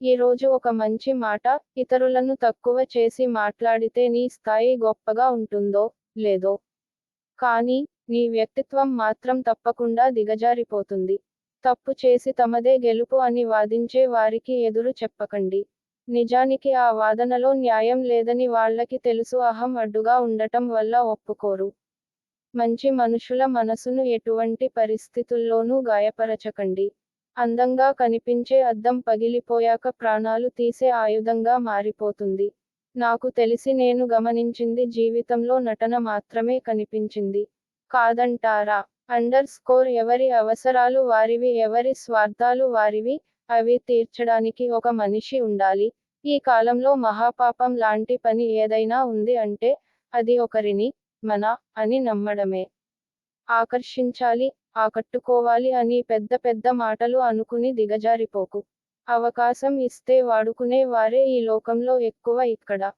ఈరోజు ఒక మంచి మాట, ఇతరులను తక్కువ చేసి మాట్లాడితే నీ స్థాయి గొప్పగా ఉంటుందో, లేదో. కానీ, నీ వ్యక్తిత్వం మాత్రం తప్పకుండా దిగజారిపోతుంది. తప్పు చేసి తమదే గెలుపు అని వాదించే వారికి ఎదురు చెప్పకండి. నిజానికి ఆ వాదనలో న్యాయం లేదని వాళ్ళకి తెలుసు. అహం అడ్డుగా ఉండటం వల్ల ఒప్పుకోరు. మంచి మనుషుల మనసును ఎటువంటి పరిస్థితుల్లోనూ గాయపరచకండి. అందంగా కనిపించే అద్దం పగిలిపోయాక ప్రాణాలు తీసే ఆయుధంగా మారిపోతుంది. నాకు తెలిసి నేను గమనించింది జీవితంలో నటన మాత్రమే కనిపించింది. కాదంటారా? ఎవరి అవసరాలు వారివి, ఎవరి స్వార్థాలు వారివి, అవి తీర్చడానికి ఒక మనిషి ఉండాలి. ఈ కాలంలో మహాపాపం లాంటి పని ఏదైనా ఉంది అంటే, అది ఒకరిని, అని నమ్మడమే. ఆకర్షించాలి, ఆకట్టుకోవాలి అని పెద్ద పెద్ద మాటలు అనుకుని దిగజారిపోకు. అవకాశం ఇస్తే వాడుకునే వారే ఈ లోకంలో ఎక్కువ ఇక్కడ.